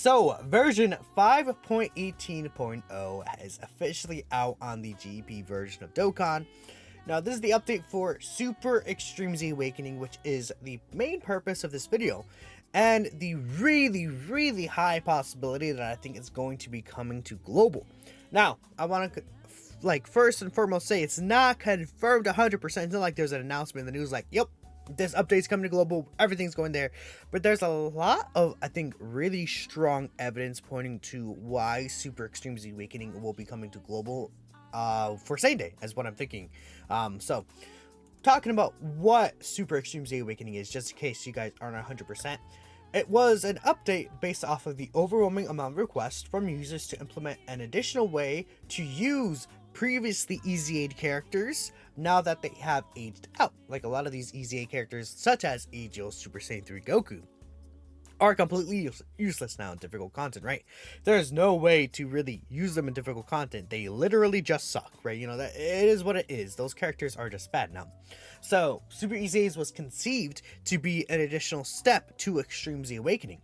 So, version 5.18.0 is officially out on the GP version of Dokkan. Now, this is the update for Super Extreme Z Awakening, which is the main purpose of this video, and the really high possibility that I think is going to be coming to global. Now, I want to first and foremost say it's not confirmed 100%. It's not like there's an announcement in the news like, yep, this update's coming to global, everything's going there. But there's a lot of, I think, really strong evidence pointing to why Super Extreme Z Awakening will be coming to global for same day, is what I'm thinking. So talking about what Super Extreme Z Awakening is, just in case you guys aren't 100%, it was an update based off of the overwhelming amount of requests from users to implement an additional way to use previously EZA'd characters now that they have aged out. Like a lot of these EZA characters, such as Agio Super Saiyan 3 Goku, are completely useless now in difficult content, right? There's no way to really use them in difficult content. They literally just suck, right? You know, that it is what it is. Those characters are just bad now. So Super EZA's was conceived to be an additional step to Extreme Z Awakening.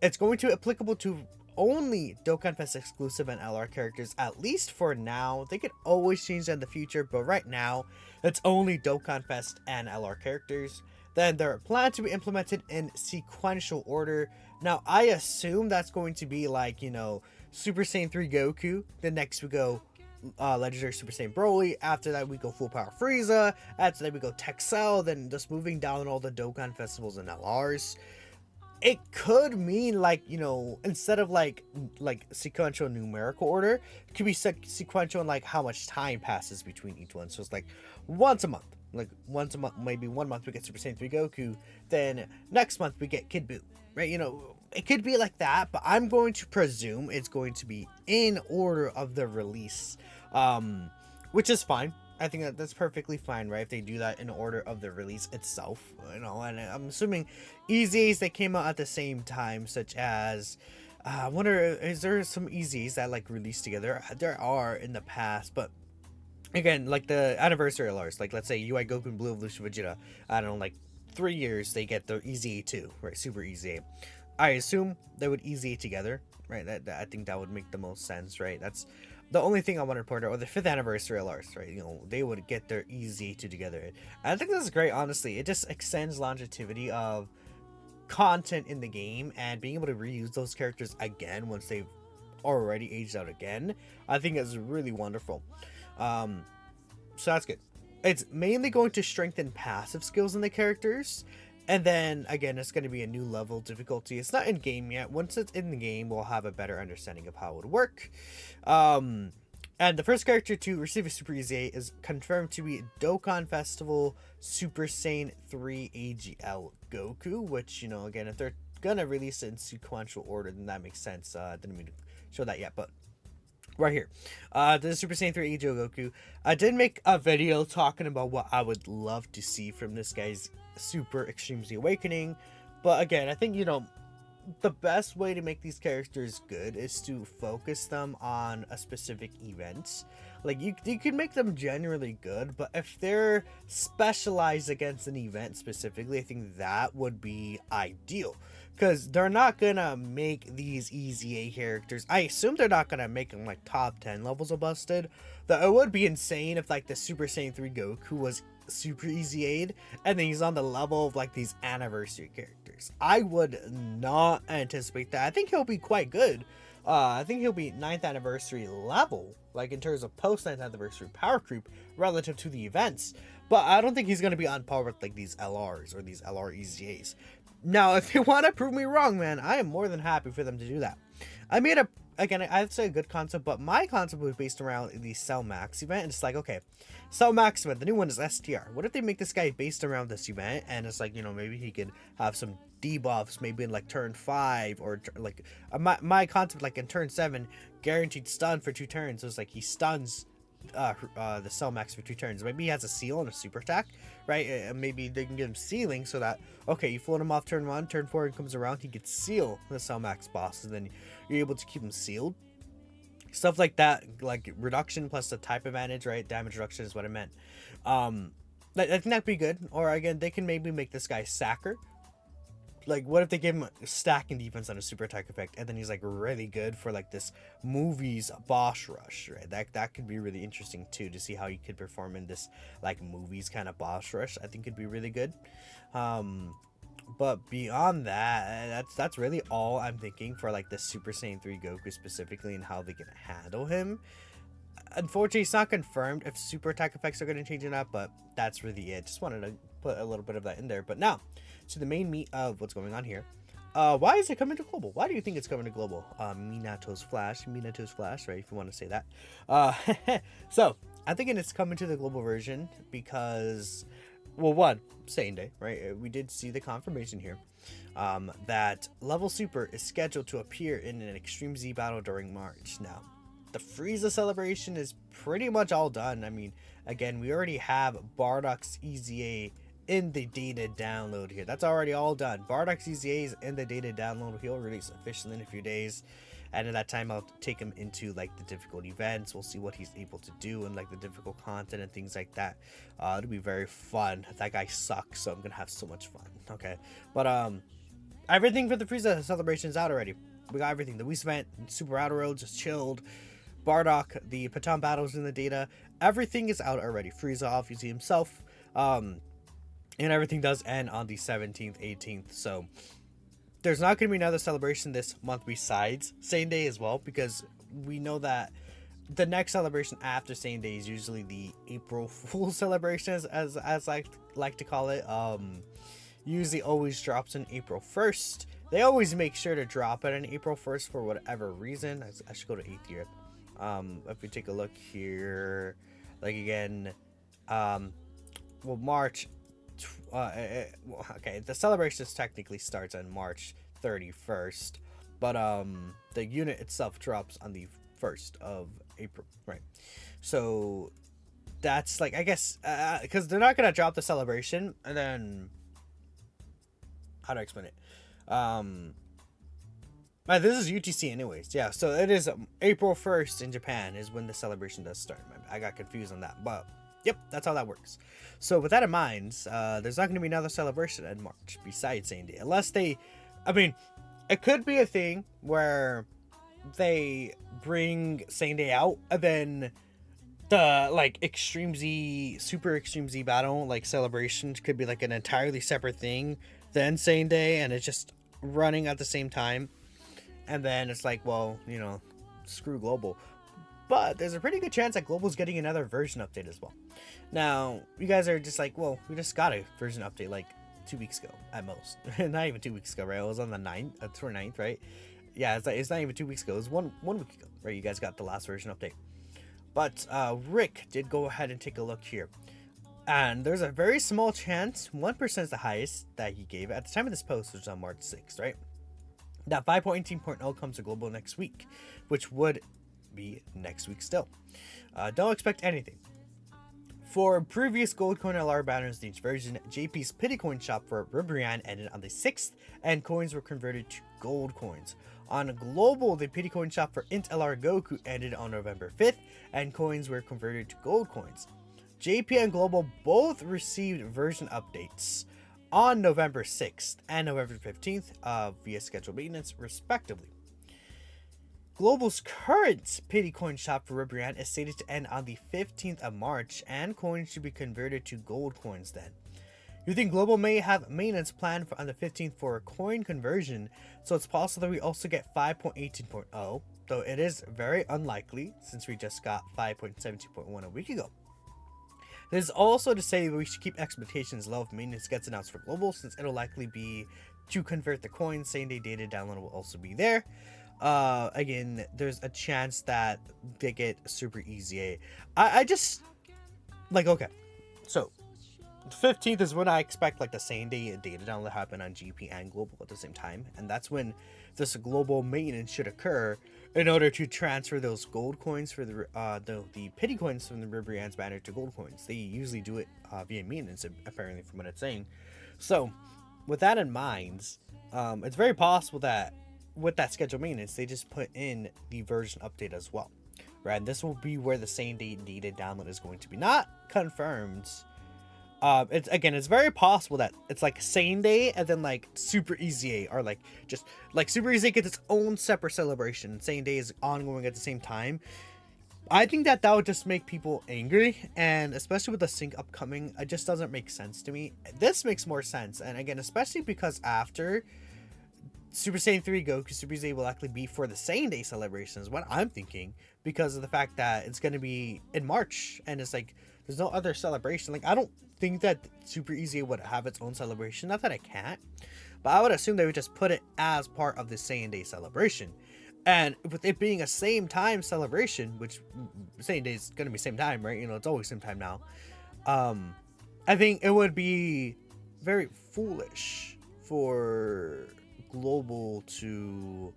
It's going to be applicable to only Dokkan Fest exclusive and LR characters, at least for now. They could always change that in the future, but right now it's only Dokkan Fest and LR characters. Then they're planned to be implemented in sequential order. Now, I assume that's going to be like, you know, Super Saiyan 3 Goku. Then next we go Legendary Super Saiyan Broly. After that we go Full Power Frieza. After that we go Texel. Then just moving down all the Dokkan festivals and LRs. It could mean, like, you know, instead of like sequential numerical order, it could be sequential in like how much time passes between each one. So it's like once a month. Like once a month, maybe 1 month we get Super Saiyan 3 Goku, then next month we get Kid Buu, right? You know, it could be like that, but I'm going to presume it's going to be in order of the release, which is fine. I think that's perfectly fine, right? If they do that in order of the release itself, you know, and I'm assuming EZAs that came out at the same time, such as, I wonder, is there some EZAs that like released together? There are in the past, but again, like the anniversary LRs, like let's say UI Goku and Blue Evolution Vegeta, I don't know, like 3 years they get the EZA 2, right? Super EZA. I assume they would EZA together, right? That I think that would make the most sense, right? That's the only thing I want to report out. Or the 5th anniversary LRs, right? You know, they would get their EZA 2 together. And I think this is great, honestly. It just extends longevity of content in the game, and being able to reuse those characters again once they've already aged out again, I think is really wonderful. So that's good. It's mainly going to strengthen passive skills in the characters, and then again it's going to be a new level difficulty. It's not in game yet. Once it's in the game, we'll have a better understanding of how it would work. And the first character to receive a Super EZA is confirmed to be Dokkan Festival Super Saiyan 3 AGL Goku, which, you know, again, if they're gonna release it in sequential order, then that makes sense. Didn't mean to show that yet, but right here, the Super Saiyan 3 AGL Goku. I did make a video talking about what I would love to see from this guy's Super Extreme Z Awakening, but again, I think, you know, the best way to make these characters good is to focus them on a specific event. Like you can make them generally good, but if they're specialized against an event specifically, I think that would be ideal, because they're not gonna make these EZA characters, I assume they're not gonna make them like top 10 levels of busted. That it would be insane if like the Super Saiyan 3 Goku was super EZA'd and then he's on the level of like these anniversary characters. I would not anticipate that. I think he'll be quite good. I think he'll be 9th anniversary level, like in terms of post 9th anniversary power creep relative to the events, but I don't think he's going to be on par with like these LRs or these LR EZAs. Now, if you want to prove me wrong, man, I am more than happy for them to do that. I made a, again, I'd say a good concept, but my concept was based around the Cell Max event. And it's like, okay, Cell Max event, the new one is STR. What if they make this guy based around this event? And it's like, you know, maybe he could have some debuffs, maybe in like turn 5, or like my concept, like in turn 7, guaranteed stun for 2 turns. So it's like he stuns the Cell Max for 2 turns. Maybe he has a seal and a super attack, right? Maybe they can get him sealing so that, okay, you float him off turn 1, turn 4 he comes around, he gets seal the Cell Max boss, and then you're able to keep him sealed. Stuff like that, like reduction plus the type advantage, right? Damage reduction is what I meant. I think that'd be good. Or again, they can maybe make this guy Sacker, Like, what if they give him stacking defense on a super attack effect, and then he's like really good for like this movies boss rush, right? That could be really interesting too, to see how he could perform in this like movies kind of boss rush. I think could be really good. But beyond that, that's really all I'm thinking for like the Super Saiyan 3 Goku specifically, and how they can handle him. Unfortunately, it's not confirmed if super attack effects are going to change or not, but that's really it. Just wanted to put a little bit of that in there. But now, to the main meat of what's going on here. Why is it coming to global? Why do you think it's coming to global? Minato's Flash, right? If you want to say that. So, I'm thinking it's coming to the global version because, well, one, Saiyan Day, right? We did see the confirmation here that level super is scheduled to appear in an Extreme Z battle during March. Now, the Frieza celebration is pretty much all done. I mean, again, we already have Bardock's EZA in the data download here. That's already all done. Bardock's EZA is in the data download. He'll release officially in a few days. And at that time, I'll take him into like the difficult events. We'll see what he's able to do and like the difficult content and things like that. It'll be very fun. That guy sucks, so I'm gonna have so much fun. Okay, but everything for the Frieza celebration is out already. We got everything. The Wii Event, Super Outer World, just chilled. Bardock, the Patan battles in the data, everything is out already. Frieza obviously himself, and everything does end on the 17th, 18th. So there's not going to be another celebration this month besides Saiyan Day as well, because we know that the next celebration after Saiyan Day is usually the April Fool celebration, as I like to call it. Usually always drops on April 1st. They always make sure to drop it on April 1st for whatever reason. I should go to 8th year. If we take a look here, like again, well, March, okay, the celebrations technically starts on March 31st, but the unit itself drops on the 1st of April, right? So that's like, I guess, because they're not gonna drop the celebration and then, how do I explain it? This is UTC anyways. Yeah, so it is April 1st in Japan is when the celebration does start. I got confused on that, but yep, that's how that works. So with that in mind, there's not going to be another celebration in March besides Saiyan Day. Unless they, I mean, it could be a thing where they bring Saiyan Day out and then the like Extreme Z, Super Extreme Z battle, like celebrations could be like an entirely separate thing than Saiyan Day, and it's just running at the same time. And then it's like, well, you know, screw Global. But there's a pretty good chance that Global's getting another version update as well. Now, you guys are just like, well, we just got a version update like 2 weeks ago at most. Not even 2 weeks ago, right? It was on the 29th, right? Yeah, it's not even 2 weeks ago. It was one week ago, right? You guys got the last version update. But Rick did go ahead and take a look here. And there's a very small chance, 1% is the highest that he gave at the time of this post, which was on March 6th, right? That 5.18.0 comes to global next week, which would be next week still. Don't expect anything. For previous gold coin LR banners in each version, JP's pity coin shop for Ribrianne ended on the 6th, and coins were converted to gold coins. On global, the pity coin shop for Int LR Goku ended on November 5th, and coins were converted to gold coins. JP and Global both received version updates on November 6th and November 15th via scheduled maintenance, respectively. Global's current pity coin shop for Ribrianne is slated to end on the 15th of March, and coins should be converted to gold coins then. You think Global may have maintenance planned for on the 15th for a coin conversion, so it's possible that we also get 5.18.0, though it is very unlikely since we just got 5.17.1 a week ago. This is also to say that we should keep expectations low if maintenance gets announced for Global, since it'll likely be to convert the coins. Same day data download will also be there. Again, there's a chance that they get super easy. I just like, okay, so the 15th is when I expect like the same day data download to happen on GP and Global at the same time, and that's when this global maintenance should occur in order to transfer those gold coins for the pity coins from the Ribrianne's banner to gold coins. They usually do it via maintenance, apparently, from what it's saying. So with that in mind, it's very possible that with that scheduled maintenance, they just put in the version update as well, right? And this will be where the same day data download is going to be. Not confirmed, It's very possible that it's like Saiyan Day and then like Super EZA, or like just like Super EZA gets its own separate celebration and Saiyan Day is ongoing at the same time. I think that would just make people angry, and especially with the sync upcoming, it just doesn't make sense to me. This makes more sense, and again, especially because after Super Saiyan 3 Goku Super Z will actually be for the Saiyan Day celebration is what I'm thinking, because of the fact that it's going to be in March, and it's like, there's no other celebration. Like, I don't think that Super Easy would have its own celebration. Not that I can't, but I would assume they would just put it as part of the Saiyan Day celebration. And with it being a same time celebration, which Saiyan Day is going to be same time, right? You know, it's always same time now. I think it would be very foolish for Global to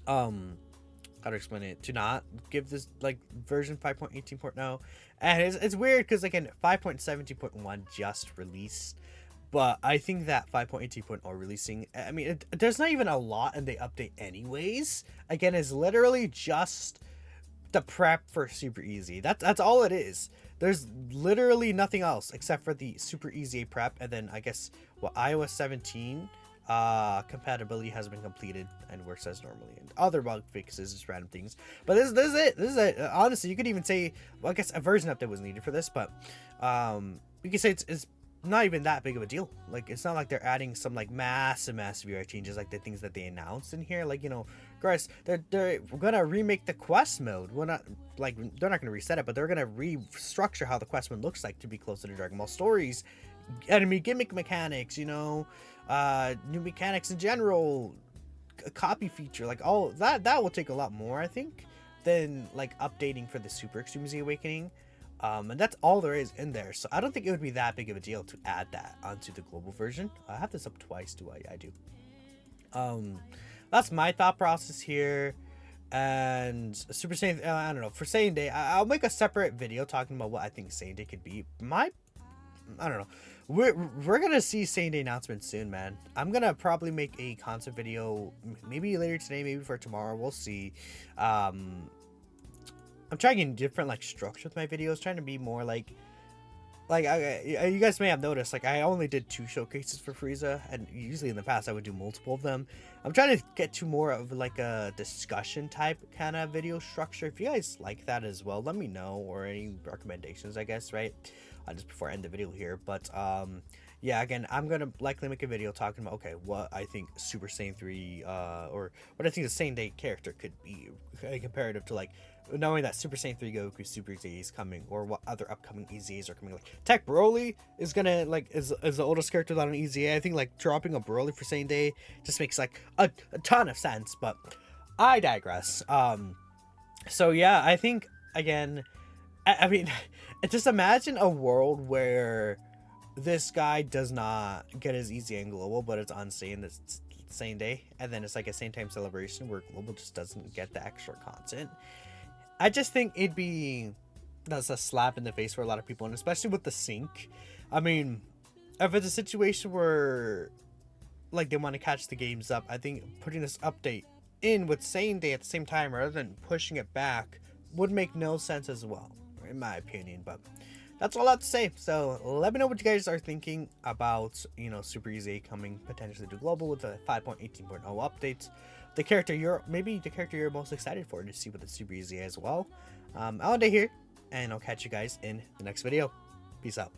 how to explain it, to not give this like version 5.18.0. And it's weird because again 5.17.1 just released, but I think that 5.18.0 releasing, I mean, there's not even a lot in the update anyways. Again, it's literally just the prep for Super Easy. That's all it is. There's literally nothing else except for the Super Easy prep, and then I guess iOS 17 compatibility has been completed and works as normally, and other bug fixes, just random things. But this is it. Honestly, you could even say, well, I guess a version update was needed for this, but you could say it's not even that big of a deal. Like, it's not like they're adding some like massive UI changes like the things that they announced in here. Like, you know, guys, they're gonna remake the quest mode. We're not like, they're not gonna reset it, but they're gonna restructure how the quest mode looks like to be closer to Dragon Ball stories, enemy gimmick mechanics, you know, new mechanics in general, a copy feature, like all that will take a lot more, I think, than like updating for the Super Extreme Z Awakening. And that's all there is in there, so I don't think it would be that big of a deal to add that onto the global version. I have this up twice, do I do. That's my thought process here. And Super Saiyan, I don't know, for Saiyan Day, I'll make a separate video talking about what I think Saiyan Day could be. I don't know. We're gonna see Saiyan Day announcements soon, man. I'm gonna probably make a concept video maybe later today, maybe for tomorrow. We'll see. I'm trying in different like structure with my videos, trying to be more like you guys may have noticed, like I only did 2 showcases for Frieza, and usually in the past I would do multiple of them. I'm trying to get to more of like a discussion type kind of video structure. If you guys like that as well, let me know, or any recommendations, I guess, right? Just before I end the video here. But yeah, again, I'm gonna likely make a video talking about, okay, what I think Super Saiyan 3 or what I think the Saiyan Day character could be comparative to, like, knowing that Super Saiyan 3 Goku Super EZA is coming, or what other upcoming EZAs are coming. Like Tech Broly is gonna, like, is the oldest character on an EZA. I think like dropping a Broly for Saiyan Day just makes like a ton of sense, but I digress. So yeah, I think again, I mean, just imagine a world where this guy does not get his EZA in global, but it's on Saiyan the same day, and then it's like a same time celebration where global just doesn't get the extra content. I just think that's a slap in the face for a lot of people, and especially with the sync. I mean, if it's a situation where like they want to catch the games up, I think putting this update in with Saiyan Day at the same time rather than pushing it back would make no sense as well, in my opinion. But that's all I have to say. So let me know what you guys are thinking about, you know, Super EZA coming potentially to global with the 5.18.0 updates. The character you're most excited for to see with the Super EZA as well. I'll end it here, and I'll catch you guys in the next video. Peace out.